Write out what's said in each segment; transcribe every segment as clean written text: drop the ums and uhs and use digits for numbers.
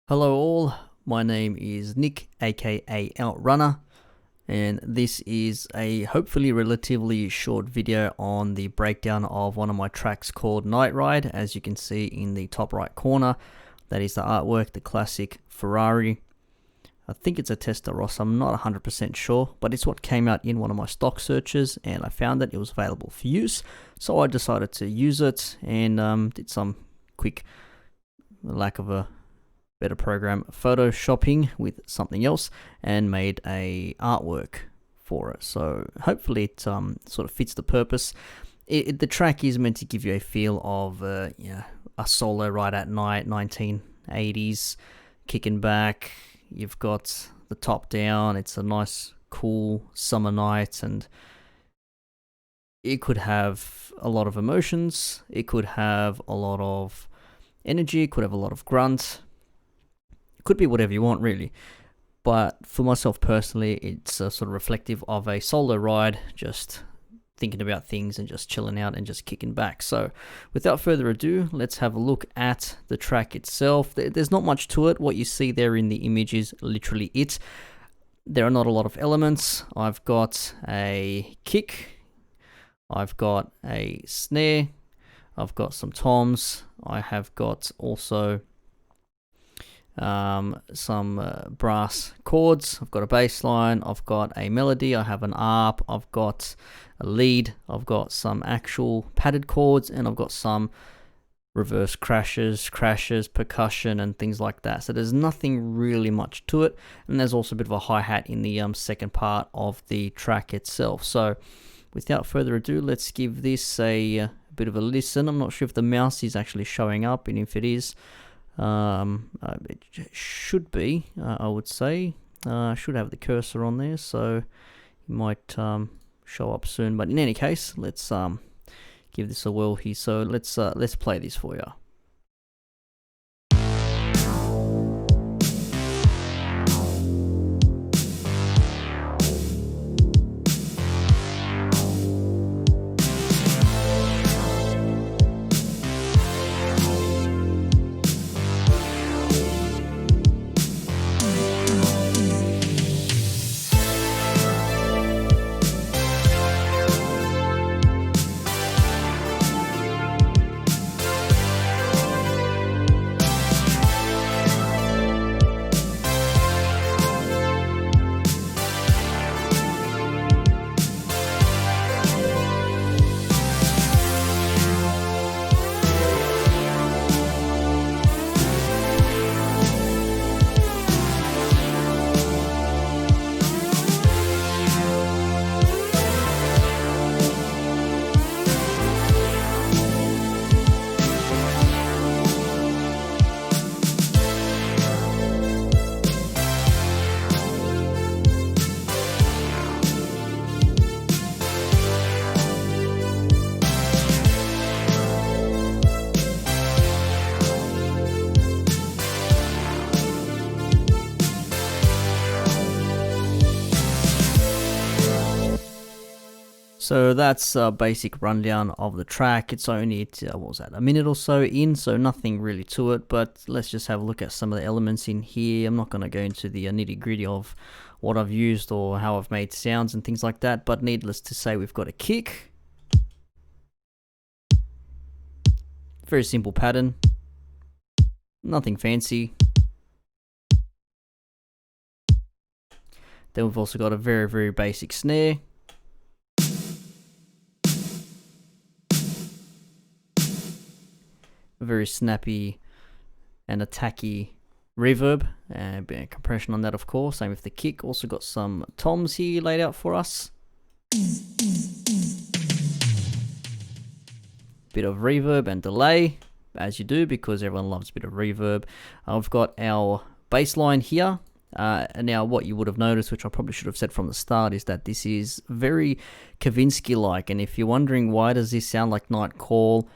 Hello all, my name is Nick aka Outrunner, and this is a hopefully relatively short video on the breakdown of one of my tracks called Night Ride. As you can see in the top right corner, that is the artwork, the classic Ferrari. I think it's a Testarossa, I'm not 100% sure, but it's what came out in one of my stock searches and I found that it was available for use, so I decided to use it and did some quick, lack of a better program, photoshopping with something else and made a artwork for it. So hopefully it sort of fits the purpose. The track is meant to give you a feel of a solo ride at night, 1980s, kicking back. You've got the top down. It's a nice, cool summer night, and it could have a lot of emotions. It could have a lot of energy. It could have a lot of grunt. Could be whatever you want, really, but for myself personally, it's sort of reflective of a solo ride, just thinking about things and just chilling out and just kicking back. So without further ado, let's have a look at the track itself. There's not much to it. What you see there in the image is literally it. There are not a lot of elements. I've got a kick, I've got a snare, I've got some toms, I have got also some brass chords, I've got a bass line, I've got a melody, I have an arp, I've got a lead, I've got some actual padded chords, and I've got some reverse crashes, percussion and things like that. So there's nothing really much to it, and there's also a bit of a hi-hat in the second part of the track itself. So without further ado, let's give this a bit of a listen. I'm not sure if the mouse is actually showing up, and if it is, it should be, I would say. I should have the cursor on there, so it might show up soon. But in any case, let's give this a whirl here. So let's play this for you. So that's a basic rundown of the track. It's only, what was that, a minute or so in, so nothing really to it, but let's just have a look at some of the elements in here. I'm not going to go into the nitty gritty of what I've used or how I've made sounds and things like that, but needless to say, we've got a kick. Very simple pattern. Nothing fancy. Then we've also got a very, very basic snare. A very snappy and attacky reverb, and a bit of compression on that, of course. Same with the kick. Also got some toms here laid out for us. Bit of reverb and delay, as you do, because everyone loves a bit of reverb. I've got our bass line here. And now what you would have noticed, which I probably should have said from the start, is that this is very Kavinsky-like. And if you're wondering why does this sound like Night Call,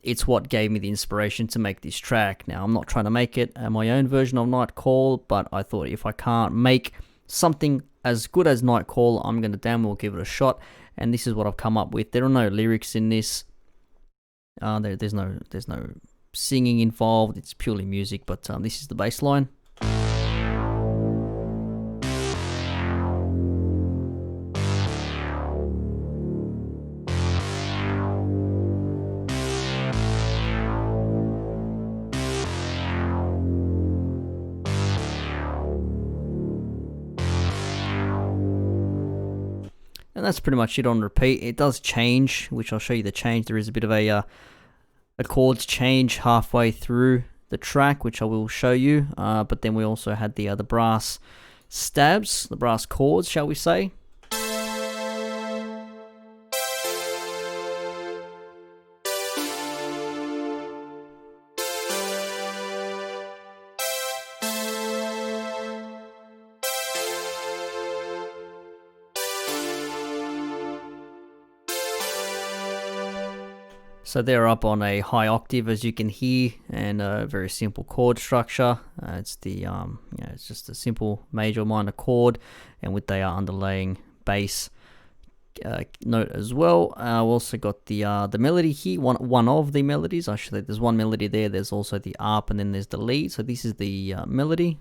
it's what gave me the inspiration to make this track. Now, I'm not trying to make it my own version of Night Call, but I thought if I can't make something as good as Night Call, I'm going to damn well give it a shot. And this is what I've come up with. There are no lyrics in this. There's no singing involved. It's purely music, but this is the bass line. And that's pretty much it on repeat. It does change, which I'll show you the change. There is a bit of a chords change halfway through the track, which I will show you. But then we also had the brass stabs, the brass chords, shall we say. So they're up on a high octave, as you can hear, and a very simple chord structure. It's the it's just a simple major minor chord, and with the underlaying bass note as well. We've also got the melody here. One of the melodies. Actually, there's one melody there. There's also the arp, and then there's the lead. So this is the melody.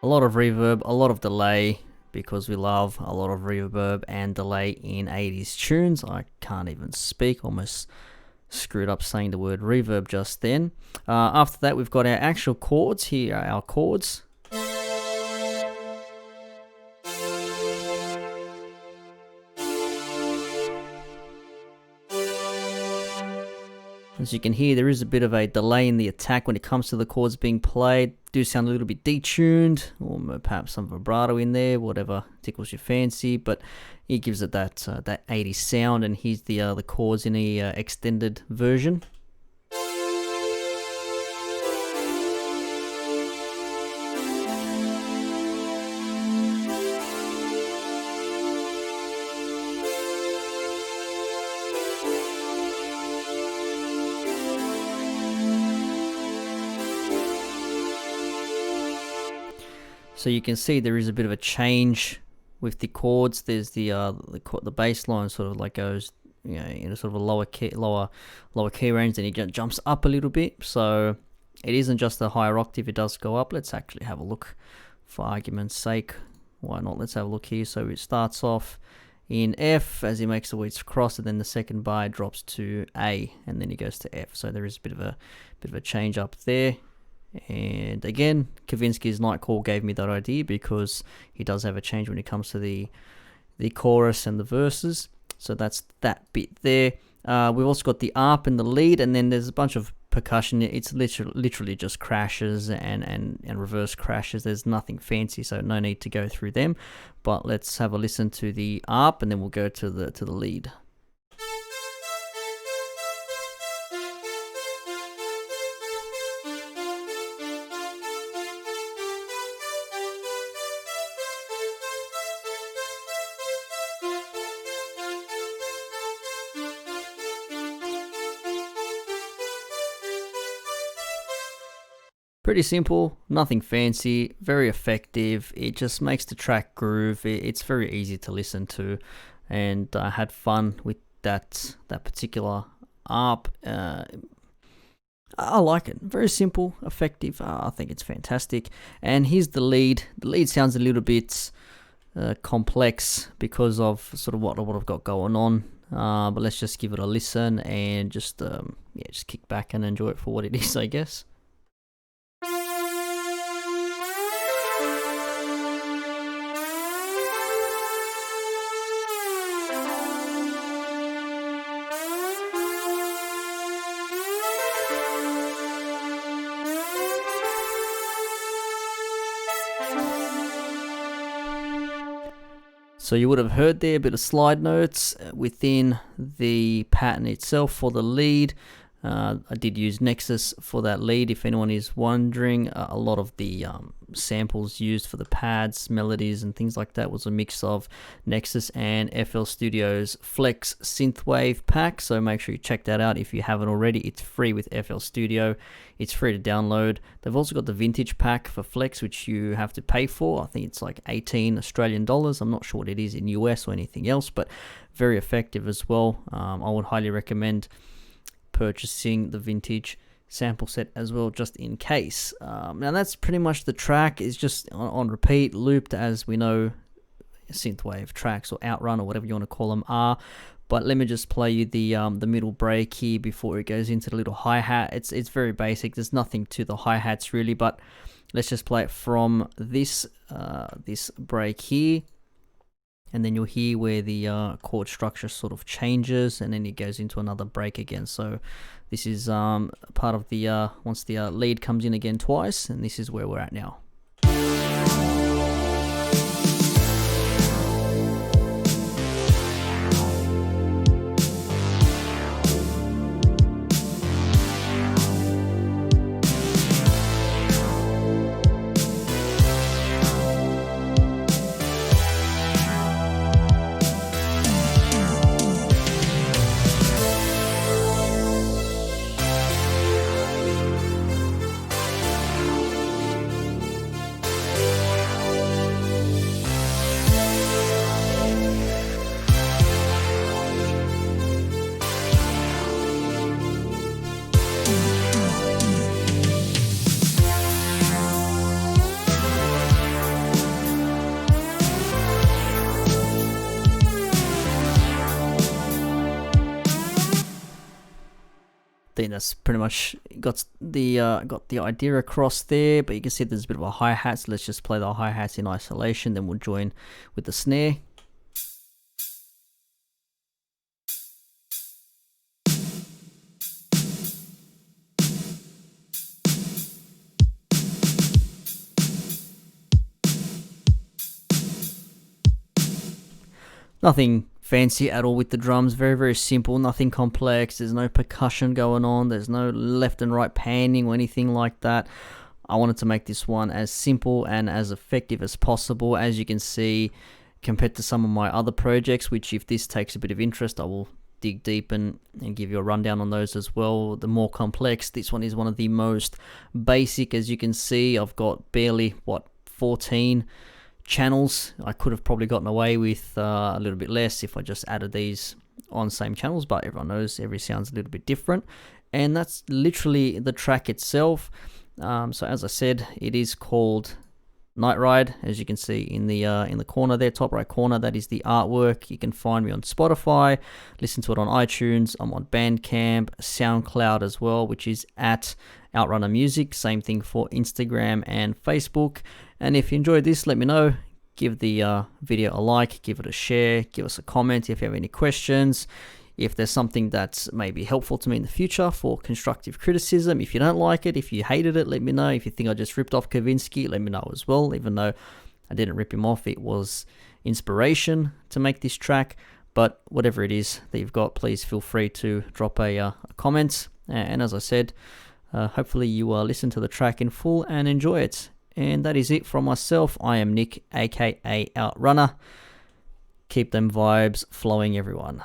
A lot of reverb, a lot of delay, because we love a lot of reverb and delay in 80s tunes. I can't even speak, almost screwed up saying the word reverb just then. After that, we've got our actual chords. Here are our chords. As you can hear, there is a bit of a delay in the attack when it comes to the chords being played. Do sound a little bit detuned, or perhaps some vibrato in there, whatever tickles your fancy. But it gives it that 80s sound. And here's the chords in a extended version. So you can see there is a bit of a change with the chords. There's the bass line sort of like goes, in a sort of a lower key range, then it jumps up a little bit. So it isn't just a higher octave, it does go up. Let's actually have a look for argument's sake. Why not? Let's have a look here. So it starts off in F as he makes the way across, and then the second bar drops to A, and then he goes to F. So there is a bit of a change up there. And again, Kavinsky's Night Call gave me that idea, because he does have a change when it comes to the chorus and the verses. So that's that bit there. We've also got the arp in the lead, and then there's a bunch of percussion. It's literally just crashes and reverse crashes. There's nothing fancy, so no need to go through them. But let's have a listen to the arp, and then we'll go to the lead. Pretty simple, nothing fancy, very effective. It just makes the track groove. It's very easy to listen to, and I had fun with that particular arp. I like it. Very simple, effective. I think it's fantastic. And here's the lead. The lead sounds a little bit complex because of sort of what I've got going on. But let's just give it a listen and just kick back and enjoy it for what it is, I guess. So you would have heard there a bit of slide notes within the pattern itself for the lead. I did use Nexus for that lead, if anyone is wondering. A lot of the samples used for the pads, melodies, and things like that was a mix of Nexus and FL Studio's Flex Synthwave pack, so make sure you check that out if you haven't already. It's free with FL Studio. It's free to download. They've also got the vintage pack for Flex, which you have to pay for. I think it's like 18 Australian dollars. I'm not sure what it is in US or anything else, but very effective as well. I would highly recommend purchasing the vintage sample set as well, just in case. Now that's pretty much the track. Is just on repeat, looped, as we know synthwave tracks or Outrunner, or whatever you want to call them, are. But let me just play you the middle break here before it goes into the little hi-hat. It's very basic. There's nothing to the hi-hats really, but let's just play it from this this break here. And then you'll hear where the chord structure sort of changes, and then it goes into another break again. So this is part of the, once the lead comes in again twice, and this is where we're at now. I think that's pretty much got the idea across there, but you can see there's a bit of a hi-hat, so let's just play the hi-hats in isolation, then we'll join with the snare. Nothing fancy at all with the drums, very simple, nothing complex. There's no percussion going on, there's no left and right panning or anything like that. I wanted to make this one as simple and as effective as possible. As you can see, compared to some of my other projects, which if this takes a bit of interest, I will dig deep and give you a rundown on those as well. The more complex, this one is one of the most basic. As you can see, I've got barely 14 channels. I could have probably gotten away with a little bit less if I just added these on same channels, but everyone knows every sound's a little bit different, and that's literally the track itself. So as I said, it is called Night Ride. As you can see in the corner there, top right corner, that is the artwork. You can find me on Spotify, listen to it on iTunes. I'm on Bandcamp, SoundCloud as well, which is at Outrunner Music. Same thing for Instagram and Facebook. And if you enjoyed this, let me know. Give the video a like, give it a share, give us a comment if you have any questions. If there's something that's maybe helpful to me in the future for constructive criticism. If you don't like it, if you hated it, let me know. If you think I just ripped off Kavinsky, let me know as well. Even though I didn't rip him off, it was inspiration to make this track. But whatever it is that you've got, please feel free to drop a comment. And as I said, hopefully you listen to the track in full and enjoy it. And that is it from myself. I am Nick, aka Outrunner. Keep them vibes flowing, everyone.